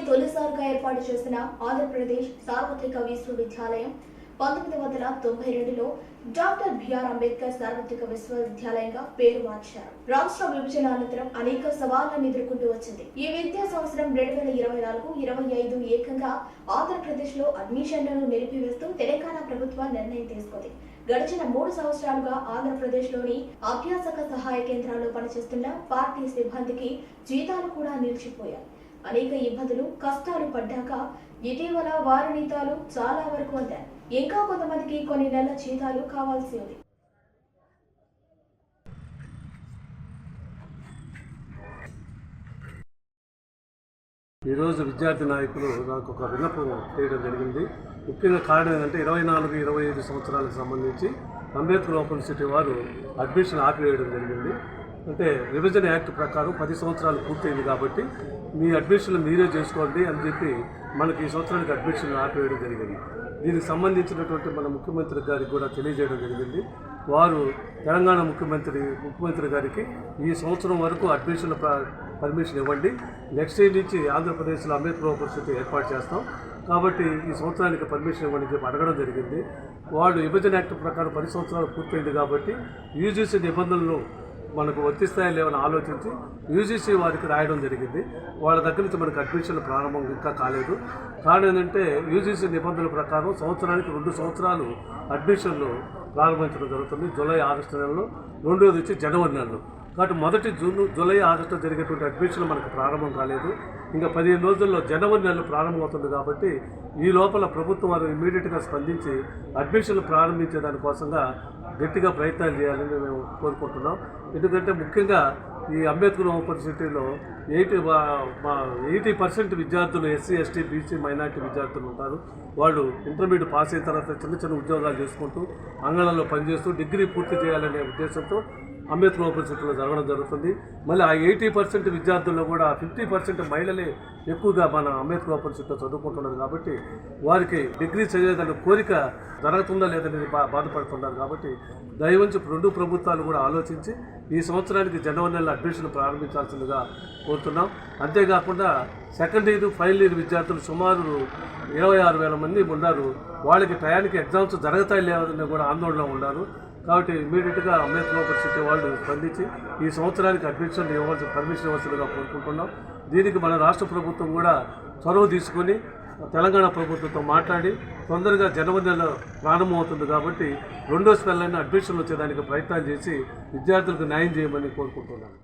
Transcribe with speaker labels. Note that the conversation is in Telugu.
Speaker 1: తొలిసారిగా ఏర్పాటు చేసిన ఆంధ్రప్రదేశ్ సార్వత్రిక విశ్వవిద్యాలయం 1992లో డాక్టర్ బిఆర్ అంబేద్కర్ సార్వత్రిక విశ్వవిద్యాలయంగా పేరు మార్చారు. రాష్ట్ర విభజన అనంతరం అనేక సవాళ్లను ఎదుర్కొంటూ వచ్చింది. ఈ విద్యా సంవత్సరం 2024-25 ఏకంగా ఆంధ్రప్రదేశ్ లో అడ్మిషన్లను నిలిపివేస్తూ తెలంగాణ ప్రభుత్వం నిర్ణయం తీసుకుంది. గడిచిన 3 సంవత్సరాలుగా ఆంధ్రప్రదేశ్ లోని అభ్యాసక సహాయ కేంద్రాల్లో పనిచేస్తున్న పార్టీ సిబ్బందికి జీతాలు కూడా నిలిచిపోయాయి. అనేక ఇబ్బందులు కష్టాలు పడ్డాక ఇటీవల వారి జీతాలు చాలా వరకు అందాయి. ఇంకా కొంతమందికి కొన్ని నెలల జీతాలు కావాల్సి ఉంది.
Speaker 2: ఈరోజు విద్యార్థి నాయకులు నాకు ఒక విన్నపం చేయడం జరిగింది. ముఖ్యంగా కారణం ఏంటంటే 24-25 సంవత్సరాలకు సంబంధించి అంబేద్కర్ యూనివర్సిటీ వారు అడ్మిషన్ ఆపివేయడం జరిగింది. అంటే విభజన యాక్ట్ ప్రకారం 10 సంవత్సరాలు పూర్తయింది కాబట్టి మీ అడ్మిషన్లు మీరే చేసుకోండి అని చెప్పి మనకి ఈ సంవత్సరానికి అడ్మిషన్లు ఆపివేయడం జరిగింది. దీనికి సంబంధించినటువంటి మన ముఖ్యమంత్రి గారికి కూడా తెలియజేయడం జరిగింది. వారు తెలంగాణ ముఖ్యమంత్రి గారికి ఈ సంవత్సరం వరకు అడ్మిషన్ల పర్మిషన్ ఇవ్వండి, నెక్స్ట్ ఇయర్ నుంచి ఆంధ్రప్రదేశ్లో అంబేద్కర్ యూనివర్సిటీ ఏర్పాటు చేస్తాం కాబట్టి ఈ సంవత్సరానికి పర్మిషన్ ఇవ్వండి చెప్పి అడగడం జరిగింది. వాళ్ళు విభజన యాక్ట్ ప్రకారం 10 సంవత్సరాలు పూర్తయింది కాబట్టి యూజీసీ నిబంధనలు మనకు వర్తిస్తాయో లేవని ఆలోచించి యూజీసీ వారికి రాయడం జరిగింది. వాళ్ళ దగ్గర నుంచి మనకు అడ్మిషన్లు ప్రారంభం ఇంకా కాలేదు. కారణం ఏంటంటే యూజీసీ నిబంధనల ప్రకారం సంవత్సరానికి 2 సంవత్సరాలు అడ్మిషన్లు ప్రారంభించడం జరుగుతుంది. జూలై ఆగస్టు నెలలో, రెండోది వచ్చి జనవరి నెలలో. కాబట్టి మొదటి జూలై ఆగస్టు జరిగేటువంటి అడ్మిషన్లు మనకు ప్రారంభం కాలేదు. ఇంకా 15 రోజుల్లో జనవరి నెలలో ప్రారంభమవుతుంది కాబట్టి ఈ లోపల ప్రభుత్వం వారు ఇమీడియట్గా స్పందించి అడ్మిషన్లు ప్రారంభించే దానికోసంగా గట్టిగా ప్రయత్నాలు చేయాలని మేము కోరుకుంటున్నాం. ఎందుకంటే ముఖ్యంగా ఈ అంబేద్కర్ యూనివర్సిటీలో 80% విద్యార్థులు ఎస్సీ, ఎస్టీ, బీసీ, మైనార్టీ విద్యార్థులు ఉంటారు. వాళ్ళు ఇంటర్మీడియట్ పాస్ అయిన తర్వాత చిన్న ఉద్యోగాలు చేసుకుంటూ అంగళంలో పనిచేస్తూ డిగ్రీ పూర్తి చేయాలనే ఉద్దేశంతో అంబేద్కర్ యూనివర్సిటీలో జరగడం జరుగుతుంది. మళ్ళీ ఆ 80% విద్యార్థుల్లో కూడా 50% మహిళలే ఎక్కువగా మన అంబేద్కర్ యూనివర్సిటీలో చదువుకుంటున్నారు కాబట్టి వారికి డిగ్రీ చదివేదాని కోరిక జరుగుతుందా లేదని బాధపడుతున్నారు. కాబట్టి దయవంచి 2 ప్రభుత్వాలు కూడా ఆలోచించి ఈ సంవత్సరానికి జనవరి నెలలో అడ్మిషన్ ప్రారంభించాల్సిందిగా కోరుతున్నాం. అంతేకాకుండా సెకండ్ ఇయర్, ఫైనల్ ఇయర్ విద్యార్థులు సుమారు 26,000 మంది ఉన్నారు. వాళ్ళకి టయానికి ఎగ్జామ్స్ జరుగుతాయి లేవని కూడా ఆందోళన ఉన్నారు. కాబట్టి ఇమీడియట్గా అంబేద్కర్ యూనివర్సిటీ వాళ్ళు స్పందించి ఈ సంవత్సరానికి పర్మిషన్ ఇవ్వాల్సిందిగా కోరుకుంటున్నాం. దీనికి మన రాష్ట్ర ప్రభుత్వం కూడా చొరవ తీసుకొని తెలంగాణ ప్రభుత్వంతో మాట్లాడి తొందరగా జనవరి నెల ప్రారంభమవుతుంది కాబట్టి 2వ స్పెల్ అయిన అడ్మిషన్లు వచ్చేదానికి ప్రయత్నం చేసి విద్యార్థులకు న్యాయం చేయమని కోరుకుంటున్నాను.